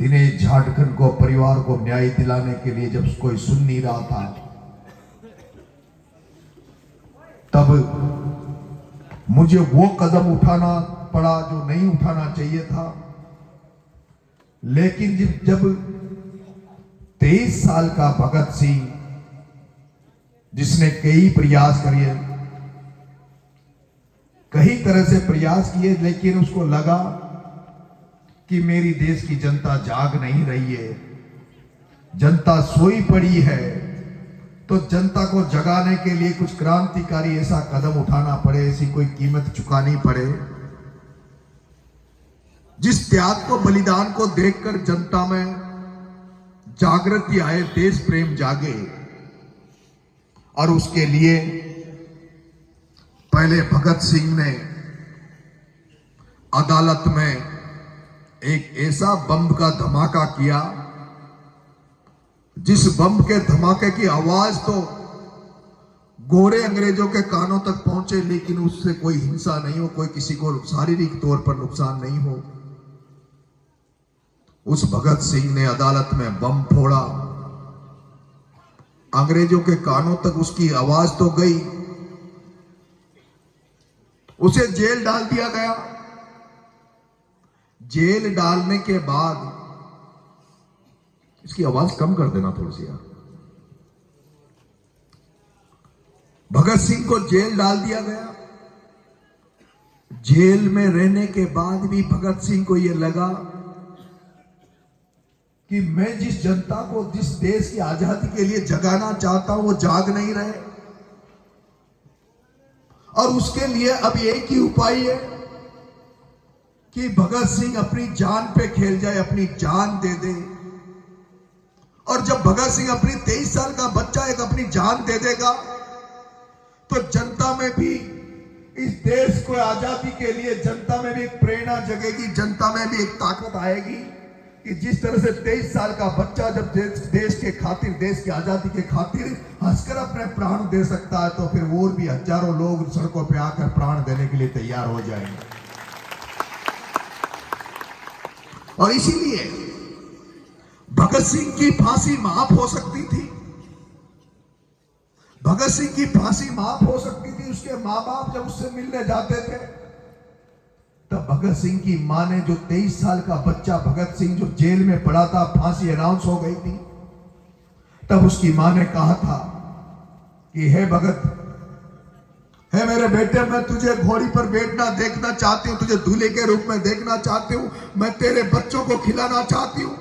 दिनेश झारखंड को परिवार को न्याय दिलाने के लिए जब कोई सुन नहीं रहा था, तब मुझे वो कदम उठाना पड़ा जो नहीं उठाना चाहिए था। लेकिन जब 23 साल का भगत सिंह, जिसने कई प्रयास किए, कई तरह से प्रयास किए, लेकिन उसको लगा कि मेरी देश की जनता जाग नहीं रही है, जनता सोई पड़ी है, तो जनता को जगाने के लिए कुछ क्रांतिकारी ऐसा कदम उठाना पड़े, ऐसी कोई कीमत चुकानी पड़े जिस त्याग को, बलिदान को देखकर जनता में जागृति आए, देश प्रेम जागे। और उसके लिए पहले भगत सिंह ने अदालत में एक ऐसा बम का धमाका किया, जिस बम के धमाके की आवाज तो गोरे अंग्रेजों के कानों तक पहुंचे, लेकिन उससे कोई हिंसा नहीं हो, कोई किसी को शारीरिक तौर पर नुकसान नहीं हो। उस भगत सिंह ने अदालत में बम फोड़ा, अंग्रेजों के कानों तक उसकी आवाज तो गई, उसे जेल डाल दिया गया। जेल डालने के बाद, इसकी आवाज कम कर देना थोड़ी सी यार, भगत सिंह को जेल डाल दिया गया। जेल में रहने के बाद भी भगत सिंह को यह लगा कि मैं जिस जनता को, जिस देश की आजादी के लिए जगाना चाहता हूं, वो जाग नहीं रहे, और उसके लिए अब एक ही उपाय है कि भगत सिंह अपनी जान पे खेल जाए, अपनी जान दे दे। और जब भगत सिंह अपनी 23 साल का बच्चा एक अपनी जान दे देगा, तो जनता में भी, इस देश को आजादी के लिए जनता में भी एक प्रेरणा जगेगी, जनता में भी एक ताकत आएगी कि जिस तरह से 23 साल का बच्चा जब देश के खातिर, देश की आजादी के खातिर हंसकर अपने प्राण दे सकता है, तो फिर और भी हजारों लोग सड़कों पे आकर प्राण देने के लिए तैयार हो जाएंगे। और इसीलिए भगत सिंह की फांसी माफ हो सकती थी, भगत सिंह की फांसी माफ हो सकती थी। उसके मां बाप जब उससे मिलने जाते थे, तब भगत सिंह की मां ने, जो 23 साल का बच्चा भगत सिंह जो जेल में पड़ा था, फांसी अनाउंस हो गई थी, तब उसकी मां ने कहा था कि हे भगत, हे मेरे बेटे, मैं तुझे घोड़ी पर बैठना देखना चाहती हूं, तुझे दूल्हे के रूप में देखना चाहती हूं, मैं तेरे बच्चों को खिलाना चाहती हूं।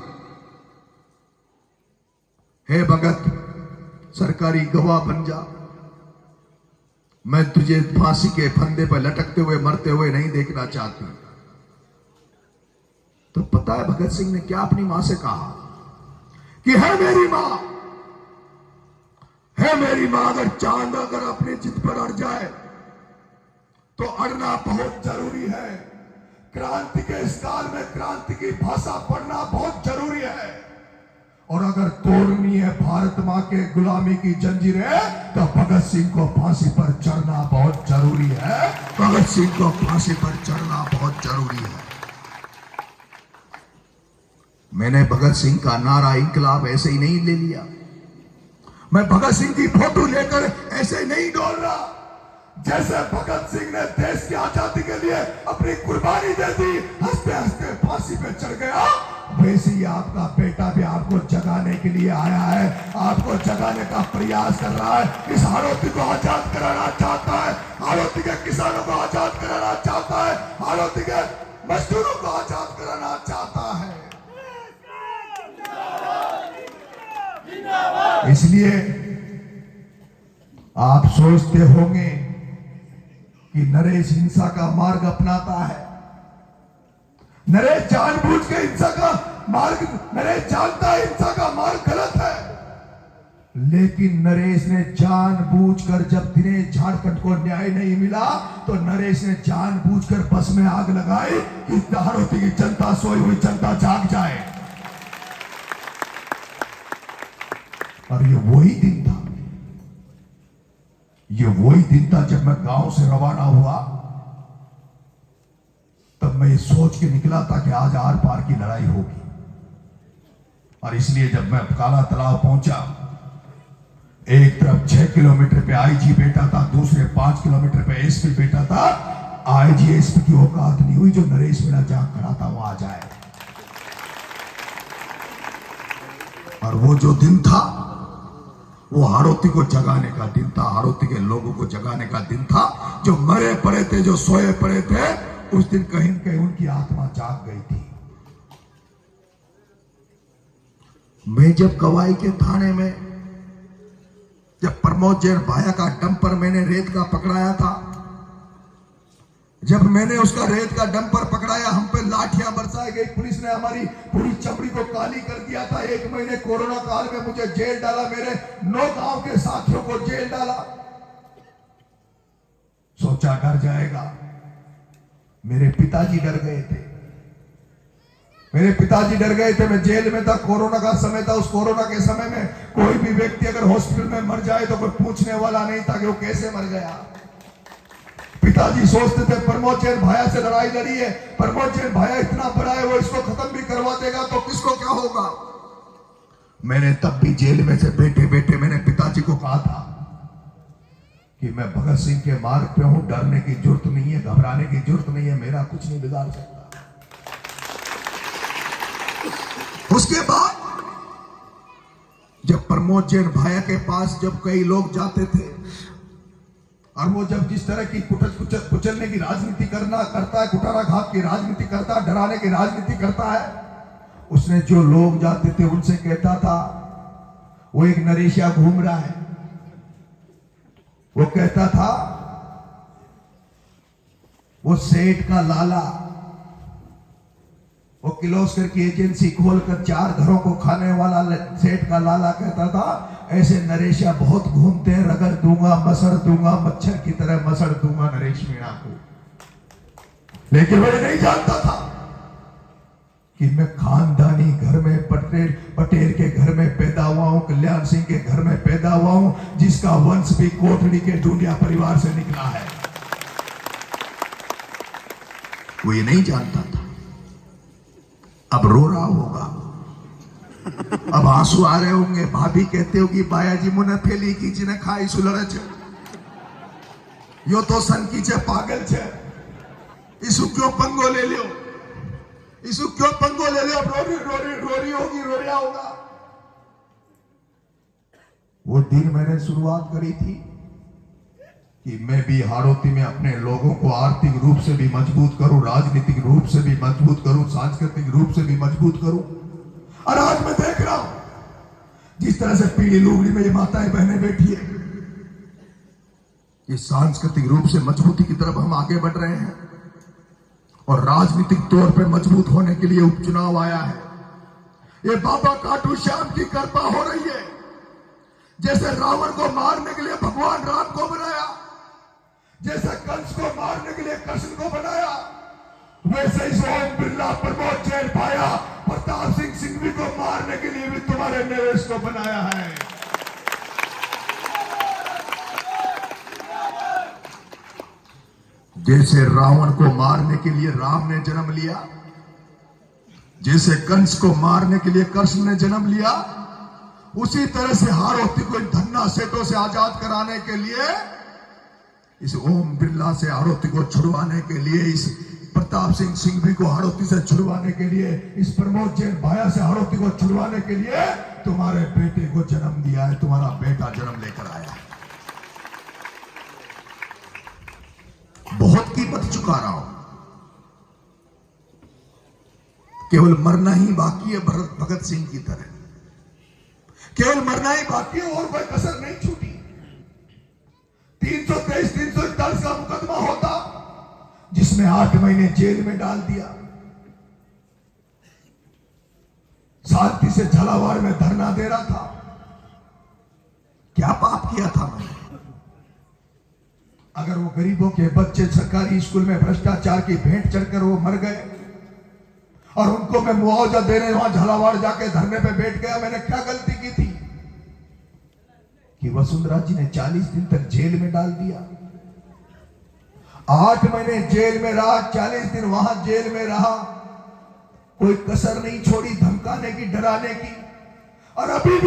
हे भगत, सरकारी गवाह बन जा, मैं तुझे फांसी के फंदे पर लटकते हुए, मरते हुए नहीं देखना चाहती। तो पता है भगत सिंह ने क्या अपनी मां से कहा कि है मेरी मां, है मेरी मां, अगर चांद अगर अपनी जिद पर अड़ जाए तो अड़ना बहुत जरूरी है। क्रांति के इस काल में क्रांति की भाषा पढ़ना बहुत जरूरी है, और अगर तोड़नी है भारत मां के गुलामी की जंजीरें, तो भगत सिंह को फांसी पर चढ़ना बहुत जरूरी है, भगत सिंह को फांसी पर चढ़ना बहुत जरूरी है। मैंने भगत सिंह का नारा इंकलाब ऐसे ही नहीं ले लिया, मैं भगत सिंह की फोटो लेकर ऐसे ही नहीं डोल रहा। जैसे भगत सिंह ने देश की आजादी के लिए अपनी कुर्बानी दे दी, हंसते हंसते फांसी पे चढ़ गया, वैसे ही आपका बेटा भी आपको जगाने के लिए आया है, आपको जगाने का प्रयास कर रहा है। इस हाड़ौती को आजाद कराना चाहता है, हाड़ौती के किसानों को आजाद कराना चाहता है, हाड़ौती के मजदूरों को आजाद कराना चाहता है। इसलिए आप सोचते होंगे कि नरेश हिंसा का मार्ग अपनाता है, नरेश जानबूझ के हिंसा का मार्ग, नरेश जानता है हिंसा का मार्ग गलत है, लेकिन नरेश ने जानबूझकर, जब दिनेश झारखंड को न्याय नहीं मिला, तो नरेश ने जानबूझकर बस में आग लगाई कि हाड़ौती की जनता, सोई हुई जनता जाग जाए। और ये वही दिन था, ये वही दिन था जब मैं गांव से रवाना हुआ, तब मैं ये सोच के निकला था कि आज आर पार की लड़ाई होगी। और इसलिए जब मैं काला तालाब पहुंचा, एक तरफ 6 किलोमीटर पे आईजी बैठा था, दूसरे 5 किलोमीटर पे एसपी बैठा था। आईजी एसपी की औकात नहीं हुई जो नरेश मीणा जहां खड़ा था वहां जाए। और वो जो दिन था वो हाड़ौती को जगाने का दिन था, हाड़ौती के लोगों को जगाने का दिन था। जो मरे पड़े थे, जो सोए पड़े थे, उस दिन कहीं न कहीं उनकी आत्मा जाग गई थी। मैं जब कवाई के थाने में जब प्रमोद जैन भाया का डंपर मैंने रेत का पकड़ाया था, जब मैंने उसका रेत का डंपर पकड़ाया, हम पे लाठियां बरसाई गई, पुलिस ने हमारी पूरी चमड़ी को काली कर दिया था। 1 महीने कोरोना काल में मुझे जेल डाला, मेरे 9 गांव के साथियों को जेल डाला। सोचा डर जाएगा, मेरे पिताजी डर गए थे, मेरे पिताजी डर गए थे। मैं जेल में था, कोरोना का समय था। उस कोरोना के समय में कोई भी व्यक्ति अगर हॉस्पिटल में मर जाए तो कोई पूछने वाला नहीं था कि वो कैसे मर गया। पिताजी सोचते थे प्रमोद जैन भाया से लड़ाई लड़ी है, प्रमोद जैन भाया इतना बड़ा है, वो इसको खत्म भी करवा देगा तो किसको क्या होगा। मैंने तब भी जेल में से बैठे बैठे मैंने पिताजी को कहा था कि मैं भगत सिंह के मार्ग पे हूं, डरने की जरूरत नहीं है, घबराने की जरूरत नहीं है, मेरा कुछ नहीं बिगाड़ सकता। उसके बाद जब प्रमोद जैन भाया के पास जब कई लोग जाते थे और वो जब जिस तरह की कुचलने की राजनीति करता है, कुटारा घात की राजनीति करता है, डराने की राजनीति करता है, उसने जो लोग जाते थे उनसे कहता था, वो एक नरेशिया घूम रहा है, वो कहता था वो सेठ का लाला, वो किर्लोस्कर की एजेंसी खोलकर 4 घरों को खाने वाला सेठ का लाला कहता था, ऐसे नरेशिया बहुत घूमते हैं, रगड़ दूंगा, मसड़ दूंगा, मच्छर की तरह मसड़ दूंगा नरेश मीणा को। लेकिन वो नहीं जानता था कि मैं खानदानी घर में पटेल के घर में पैदा हुआ हूं, कल्याण सिंह के घर में पैदा हुआ हूं, जिसका वंश भी कोटड़ी के ढूंढिया परिवार से निकला है। वो ये नहीं जानता था। अब रो रहा होगा, अब आंसू आ रहे होंगे, भाभी कहते होगी बाया जी मुने थेली खींची ने खाई सुलड़े छे, यो तो सन कीचे पागल छे, इसु क्यों पंगो ले लियो, इसु क्यों पंगो ले लियो, रोरी होगी, रोया होगा। वो दिन मैंने शुरुआत करी थी कि मैं भी हाड़ौती में अपने लोगों को आर्थिक रूप से भी मजबूत करूं, राजनीतिक रूप से भी मजबूत करूं, सांस्कृतिक रूप से भी मजबूत करूं। और आज मैं देख रहा हूं जिस तरह से पीली लुगड़ी में ये माताएं बहनें बैठी है, ये सांस्कृतिक रूप से मजबूती की तरफ हम आगे बढ़ रहे हैं और राजनीतिक तौर पे मजबूत होने के लिए उपचुनाव आया है। ये बाबा खाटू श्याम की कृपा हो रही है। जैसे रावण को मारने के लिए भगवान राम को बनाया, जैसे कंस को मारने के लिए कृष्ण को बनाया, वैसे ही ओम बिरला, प्रमोद जैन भाया, प्रताप सिंह सिंघवी को मारने के लिए भी तुम्हारे नरेश को बनाया है। जैसे रावण को मारने के लिए राम ने जन्म लिया, जैसे कंस को मारने के लिए कृष्ण ने जन्म लिया, उसी तरह से हाड़ौती को धन्ना सेठों से आजाद कराने के लिए, इस ओम बिरला से हाड़ौती को छुड़वाने के लिए, इस प्रताप सिंह सिंघवी को हाड़ौती से छुड़वाने के लिए, इस प्रमोद जैन भाया से हाड़ौती को छुड़वाने के लिए तुम्हारे बेटे को जन्म दिया है, तुम्हारा बेटा जन्म लेकर आया है। बहुत कीमत चुका रहा हूं, केवल मरना ही बाकी है भगत सिंह की तरह, केवल मरना ही बाकी है और कोई कसर नहीं छूटी। 323, 341 का मुकदमा होता जिसमें 8 महीने जेल में डाल दिया, शांति से झालावाड़ में धरना दे रहा था। क्या पाप किया था मैंने? अगर वो गरीबों के बच्चे सरकारी स्कूल में भ्रष्टाचार की भेंट चढ़कर वो मर गए और उनको मैं मुआवजा देने वहां झालावाड़ जाके धरने पे बैठ गया, मैंने क्या गलती की थी कि वसुंधरा जी ने 40 दिन तक जेल में डाल दिया। 8 महीने जेल में रहा, 40 दिन वहां जेल में रहा, कोई कसर नहीं छोड़ी धमकाने की, डराने की। और अभी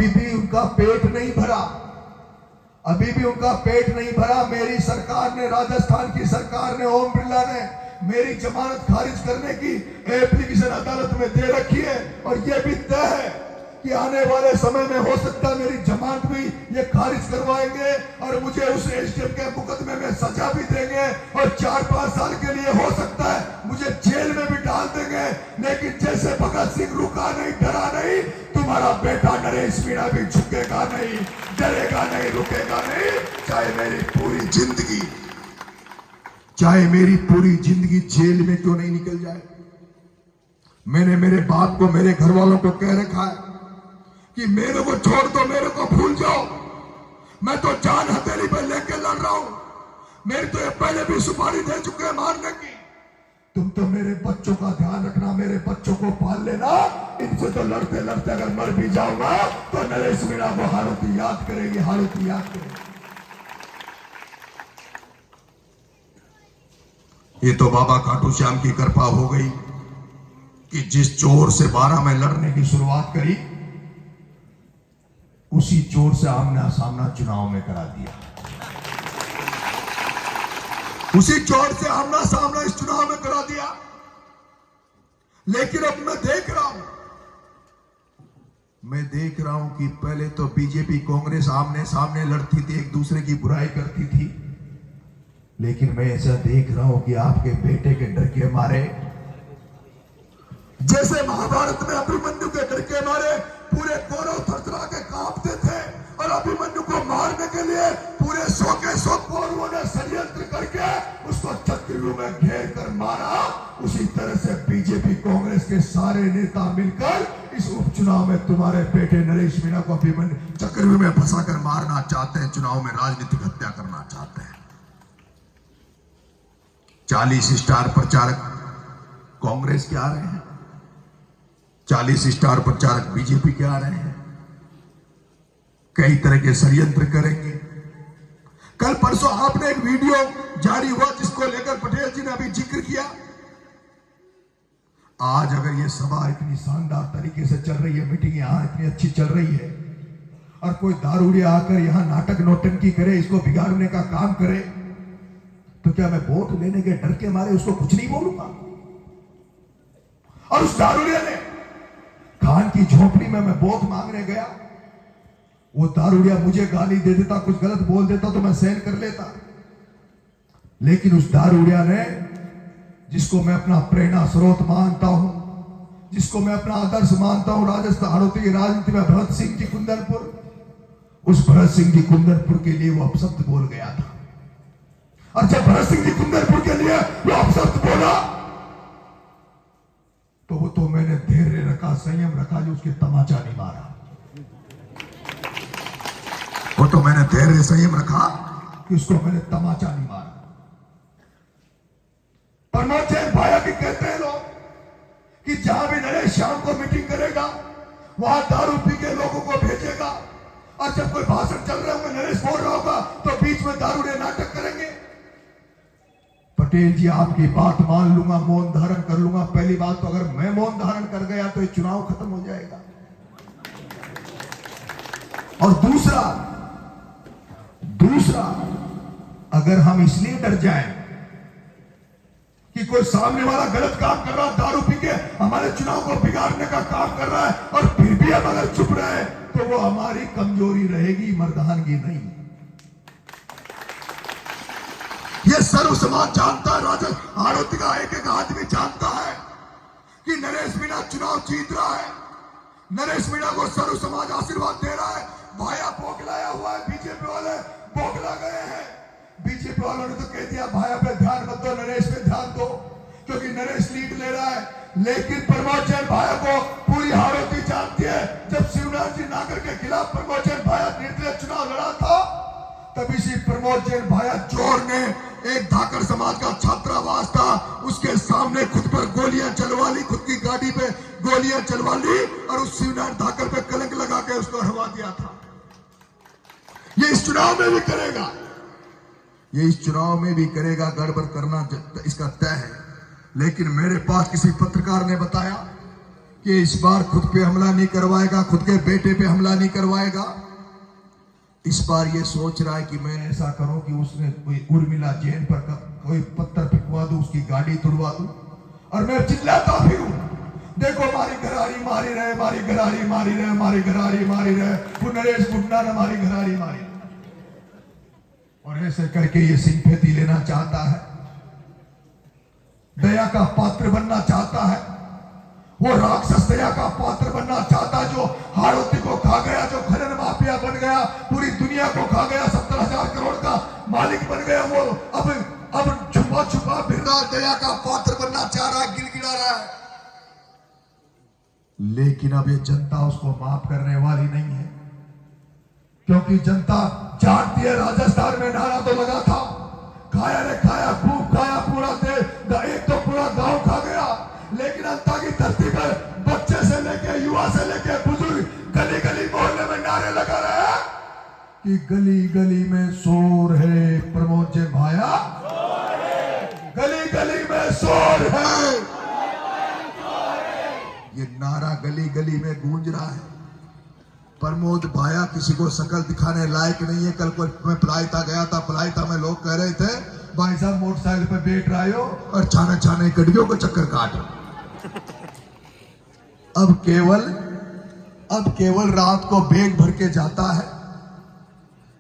भी उनका पेट नहीं भरा, अभी भी उनका पेट नहीं भरा। मेरी सरकार ने, राजस्थान की सरकार ने, ओम बिरला ने मेरी जमानत खारिज करने की एप्लीकेशन अदालत में दे रखी है और यह भी तय है कि आने वाले समय में हो सकता है मेरी जमानत भी ये खारिज करवाएंगे और मुझे उस एसडीएम के मुकदमे में सजा भी देंगे और 4-5 साल के लिए हो सकता है मुझे जेल में भी डाल देंगे। लेकिन जैसे भगत सिंह रुका नहीं, डरा नहीं, तुम्हारा बेटा नरेश मीणा भी झुकेगा नहीं, डरेगा नहीं, रुकेगा नहीं। चाहे मेरी पूरी जिंदगी जेल में क्यों नहीं निकल जाए। मैंने मेरे बाप को, मेरे घर वालों को कह रखा है कि मेरे को छोड़ दो, मेरे को भूल जाओ, मैं तो जान हथेली पर लेके लड़ रहा हूं। मेरी तो ये पहले भी सुपारी दे चुके हैं मारने की। तुम तो मेरे बच्चों का ध्यान रखना, मेरे बच्चों को पाल लेना। इनसे तो लड़ते लड़ते अगर मर भी जाऊंगा तो नरेश मीणा को हालती याद करेगी, हालती याद करेगी। ये तो बाबा खाटू श्याम की कृपा हो गई कि जिस चोर से 12 में लड़ने की शुरुआत करी उसी चोर से आमना सामना चुनाव में करा दिया। उसी चोर से आमना सामना इस चुनाव में करा दिया। लेकिन अब मैं देख रहा हूं कि पहले तो बीजेपी कांग्रेस आमने सामने लड़ती थी, एक दूसरे की बुराई करती थी। लेकिन मैं ऐसा देख रहा हूं कि आपके बेटे के डर के मारे, जैसे महाभारत में अभिमन्यु के डर के मारे पूरे कौरव थरथरा के कांपते थे और अभिमन्यु को मारने के लिए पूरे 100 के 100 कौरवों ने षड्यंत्र करके उसको चक्रव्यूह में घेर कर मारा। उसी तरह से बीजेपी कांग्रेस के सारे नेता मिलकर इस उपचुनाव में तुम्हारे बेटे नरेश मीणा को अभिमन्यु चक्रव्यूह में फंसाकर मारना चाहते हैं, चुनाव में राजनीतिक हत्या करना चाहते हैं। 40 स्टार प्रचारक कांग्रेस के आ रहे हैं, 40 स्टार प्रचारक बीजेपी के आ रहे हैं, कई तरह के षड्यंत्र करेंगे। कल परसों आपने एक वीडियो जारी हुआ जिसको लेकर पटेल जी ने अभी जिक्र किया। आज अगर ये सभा इतनी शानदार तरीके से चल रही है, मीटिंग यहां इतनी अच्छी चल रही है और कोई दारूड़िया आकर यहां नाटक नौटंकी करे, इसको बिगाड़ने का काम करे, तो क्या मैं वोट लेने के डर के मारे उसको कुछ नहीं बोलूंगा? और उस दारूड़िया ने खान की झोपड़ी में मैं वोट मांगने गया, वो दारूड़िया मुझे गाली दे देता, कुछ गलत बोल देता तो मैं सहन कर लेता। लेकिन उस दारूड़िया ने, जिसको मैं अपना प्रेरणा स्रोत मानता हूं, जिसको मैं अपना आदर्श मानता हूं राजस्थान हाड़ौती की राजनीति में, भरत सिंह जी कुंदनपुर, उस भरत सिंह जी कुंदनपुर के लिए वो अपशब्द बोल गया था। और जब भरत सिंह जी कुंदनपुर के लिए वो अपशब्द बोला तो वो तो मैंने धैर्य रखा, संयम रखा, जो उसके तमाचा नहीं मारा। वो तो मैंने धैर्य संयम रखा कि उसको मैंने तमाचा नहीं मारा। प्रमोद जैन भाया भी कहते हैं लोग कि जहां भी नरेश शाम को मीटिंग करेगा वहां दारू पी के लोगों को भेजेगा, और जब कोई भाषण चल रहा होगा, नरेश बोल रहा होगा, तो बीच में दारूड़े नाटक करेंगे। पटेल जी आपकी बात मान लूंगा, मौन धारण कर लूंगा। पहली बात तो अगर मैं मौन धारण कर गया तो ये चुनाव खत्म हो जाएगा। और दूसरा अगर हम इसलिए डर जाएं कि कोई सामने वाला गलत काम कर रहा है, दारू पी के हमारे चुनाव को बिगाड़ने का काम कर रहा है, और फिर भी हम अगर चुप रहे तो वो हमारी कमजोरी रहेगी, मर्दानगी नहीं। ये सर्व समाज जानता है, राजस्थान हाड़ौती का एक एक आदमी जानता है कि नरेश मीणा चुनाव जीत रहा है। नरेश मीणा को सर्व समाज आशीर्वाद दे रहा है। भाया बौखलाया हुआ है, बीजेपी वाले बौखला गए हैं। बीजेपी वालों ने तो कह दिया भाया पे ध्यान मत दो, नरेश पे ध्यान दो, क्योंकि नरेश लीड ले रहा है। लेकिन प्रमोद जैन भाया को पूरी हाड़ौती जानती है। जब शिवनाथ जी नागर के खिलाफ प्रमोद जैन भाया निर्दलीय चुनाव लड़ा था, तभी से प्रमोद जैन भाया चोर ने, एक धाकर समाज का छात्रावास था, उसके सामने खुद पर गोलियां चलवा ली, खुद की गाड़ी पे गोलियां चलवा ली और उस शिवनाथ धाकर पे कलंक लगा के उसको हरवा दिया था। ये इस चुनाव में भी करेगा, ये इस चुनाव में भी करेगा। गड़बड़ करना इसका तय है। लेकिन मेरे पास किसी पत्रकार ने बताया कि इस बार खुद पे हमला नहीं करवाएगा, खुद के बेटे पे हमला नहीं करवाएगा। इस बार ये सोच रहा है कि मैं ऐसा करूं कि उसने कोई उर्मिला जैन पर कोई पत्थर फेंकवा दूं, उसकी गाड़ी तुड़वा दूं और मैं चिल्लाता फिरूं, देखो मारी घरारी मारी रहे, मारी घरारी मारी रहे, मारी घरारी मारी रहे, वो नरेश गुंडा ने मारी घरारी मारी। और ऐसे करके ये सिंह फेती लेना चाहता है, दया का पात्र बनना चाहता है। वो राक्षस दया का पात्र बनना चाहता है, जो हाड़ौती को खा गया, जो खनन माफिया बन गया, पूरी दुनिया को खा गया, 70,000 करोड़ का मालिक बन गया। वो अब छुपा छुपा फिर रहा, दया का पात्र बनना चाह रहा है, गिड़गिड़ा रहा है। लेकिन अब ये जनता उसको माफ करने वाली नहीं है, क्योंकि जनता जानती है। राजस्थान में नारा तो लगा था, खाया रे खाया, खूब खाया, पूरा देश, एक तो पूरा गांव खा गया। लेकिन अंता की धरती पर बच्चे से लेके युवा से लेके बुजुर्ग गली गली मोहल्ले में नारे लगा रहे हैं कि गली गली में शोर है प्रमोद जैन भाया, गली गली में शोर है। ये नारा गली गली में गूंज रहा है। प्रमोद भाया किसी को शकल दिखाने लायक नहीं है। कल को मैं पलायता गया था, पलायता में लोग कह रहे थे भाई साहब मोटरसाइकिल पे बैठ रहे हो और छाने छाने गड्डियों को चक्कर काट रहे। अब केवल रात को बैग भर के जाता है,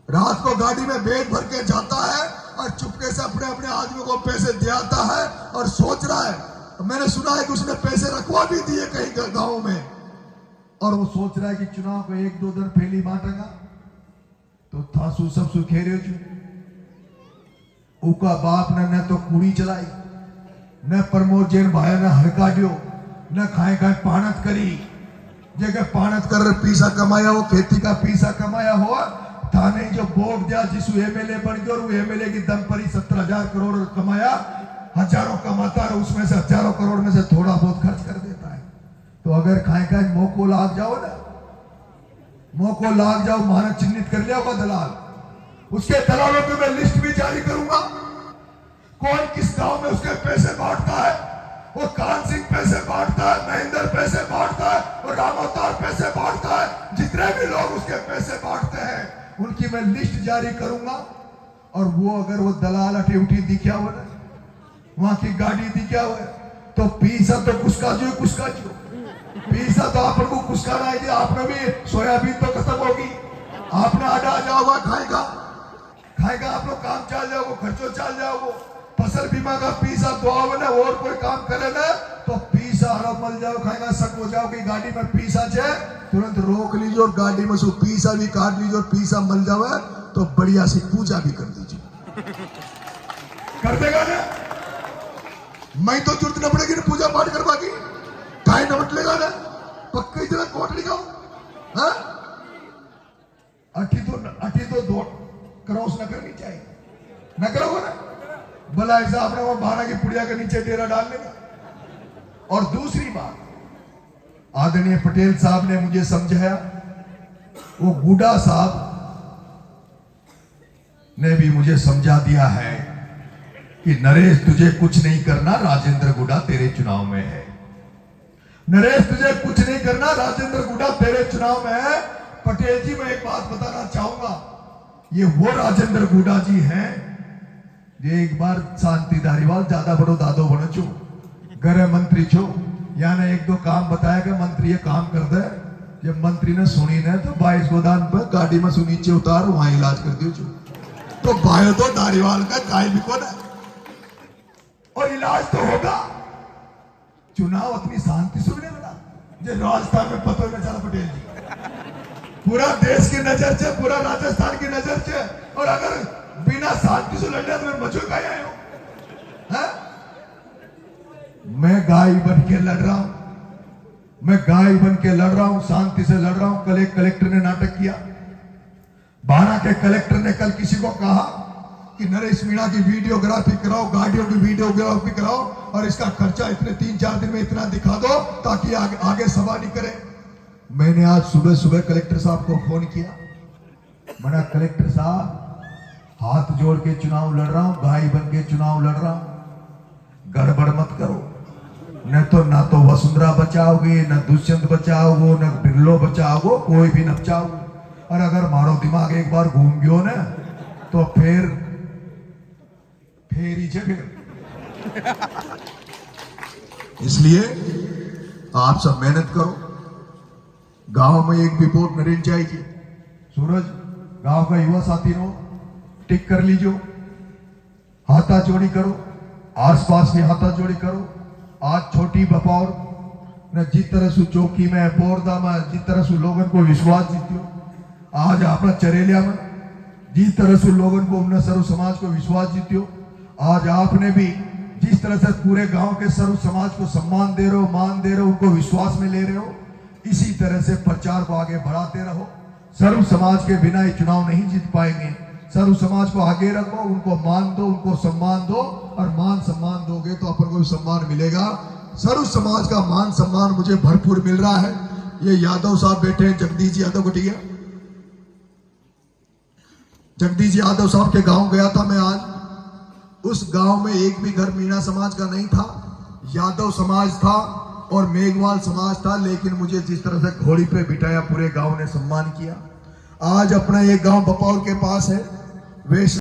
रात को गाड़ी में बैग भर के जाता है और चुपके से अपने अपने आदमी को पैसे दे आता है और सोच रहा है, मैंने सुना है कि उसने पैसे रखवा भी दिए कहीं गांव में, और वो सोच रहा है कि चुनाव को 1-2 दिन पहले बांटेगा तो थासू सब सुखेरे उका बाप ने तो कुड़ी चलाई, न प्रमोद जैन भाई ने हड़का दियो, न खाए खाए पानत करी। जगह पानत कर पीसा कमाया हो, खेती का पीसा कमाया हो, थाने जो वोट दिया जिस एमएलए बन गया, वो एमएलए की दम पर ही 70,000 करोड़ कमाया, हजारों कमाता है, उसमें से हजारों करोड़ में से थोड़ा बहुत खर्च कर देता है। तो अगर खाए खाए मोको लाग जाओ ना, मोको लाग जाओ, माना चिन्हित कर लिया होगा दलाल, उसके दलालों की मैं लिस्ट भी जारी करूंगा, कौन किस गांव में उसके पैसे बांटता है। वो कान सिंह पैसे बांटता है, महेंद्र पैसे बांटता है, और राम अवतार पैसे बांटता है। जितने भी लोग उसके पैसे बांटते हैं उनकी मैं लिस्ट जारी करूंगा। और वो अगर वो दलाल अठी उठी दिखा हुआ ना, वहां की गाड़ी दिखा हुआ है, तो पीसा तो कुसका जो पीसा तो आप को कुसकाना है कि आपने भी सोयाबीन तो खत्म होगी, आपने आटा जाओगा खाएगा, आप लोग काम चल जाओगे, खर्चो चल जाओगे। फसल बीमा का पीसा दुआओ ना, और कोई काम करे ना तो पीसा आराम मल जाओ, खाएगा सक हो जाओ कि गाड़ी में पीसा है, तुरंत रोक लीजिए और गाड़ी में से पीसा भी काट लीजिए, और पीसा मल जाओ तो बढ़िया सी पूजा भी कर दीजिए। कर देगा ना? मैं तो जरूरत न पड़ेगी ना पूजा पाठ करवा की, टाइम न बटलेगा ना, पक्का इतना कोट लिखाओ। हाँ, अठी तो दो क्रॉस न करनी चाहिए, न करोगे ना भला ऐसा आपने वो 12 की पुड़िया के नीचे डेरा डाल लेगा। और दूसरी बात, आदरणीय पटेल साहब ने मुझे समझाया, वो गुडा साहब ने भी मुझे समझा दिया है कि नरेश तुझे कुछ नहीं करना, राजेंद्र गुडा तेरे चुनाव में है। नरेश तुझे कुछ नहीं करना, राजेंद्र गुडा तेरे चुनाव में है। पटेल जी मैं एक बात बताना चाहूंगा, ये वो राजेंद्र गुडा जी हैं जे एक बार शांति धारीवाल ज्यादा बड़ो दादो बनो छो, गृह मंत्री छो, यानी 1-2 काम बताया कि मंत्री ये काम कर दे, जब मंत्री ने सुनी ने तो 22 गोदान पर गाड़ी में से नीचे उतार वहां इलाज कर दियो छो। तो भाई तो धारीवाल का काय भी कौन है, और इलाज तो होगा। चुनाव अपनी शांति से नहीं बना, जो राजस्थान में पता न चला पटेल जी, पूरा देश की नजर से, पूरा राजस्थान की नजर से, और अगर बिना शांति से लड़ने तो मैं मजो का आया हूं। मैं गाय बन के लड़ रहा हूं, मैं गाय बन के लड़ रहा हूं, शांति से लड़ रहा हूं। कल एक कलेक्टर ने नाटक किया, 12 के कलेक्टर ने कल किसी को कहा कि नरेश मीणा की वीडियोग्राफी कराओ, गाड़ियों की वीडियोग्राफी कराओ, और इसका खर्चा इतने 3-4 दिन में इतना दिखा दो ताकि आगे सभा नहीं करे। मैंने आज सुबह सुबह कलेक्टर साहब को फोन किया, मैंने कलेक्टर साहब हाथ जोड़ के चुनाव लड़ रहा हूं, गाय बन के चुनाव लड़ रहा हूं, गड़बड़ मत करो, ना तो वसुंधरा बचाओगे, न दुष्यंत बचाओगे, न बिरलो बचाओगे, कोई भी न बचाओगे। और अगर मारो दिमाग एक बार घूम गयो ना तो फिर ही फिर। इसलिए आप सब मेहनत करो। गांव में एक रिपोर्ट मिल जाएगी। सूरज, गांव का युवा साथी नो टिक कर लीजो, हाथा जोड़ी करो, आसपास भी हाथा जोड़ी करो। आज छोटी बपौर ने जिस तरह से चौकी में बोरदा में जिस तरह से लोगों को विश्वास जीत्यो, आज अपना चरेलिया में जिस तरह से लोगों को उन्हें सर्व समाज को विश्वास जीत्यो, आज आपने भी जिस तरह से पूरे गांव के सर्व समाज को सम्मान दे रहे हो, मान दे रहे हो, उनको विश्वास में ले रहे हो, इसी तरह से प्रचार को आगे बढ़ाते रहो। सर्व समाज के बिना ये चुनाव नहीं जीत पाएंगे। सर्व समाज को आगे रखो, उनको मान दो, उनको सम्मान दो, और मान सम्मान दोगे तो अपन को भी सम्मान मिलेगा। सर्व समाज का मान सम्मान मुझे भरपूर मिल रहा है। ये यादव साहब बैठे हैं, जगदीश यादव कुटिया। जगदीश यादव साहब के गांव गया था मैं आज। उस गांव में एक भी घर मीणा समाज का नहीं था, यादव समाज था और मेघवाल समाज था। लेकिन मुझे जिस तरह से घोड़ी पे बिठाया, पूरे गांव ने सम्मान किया। आज अपना एक गांव बपौर के पास है, वे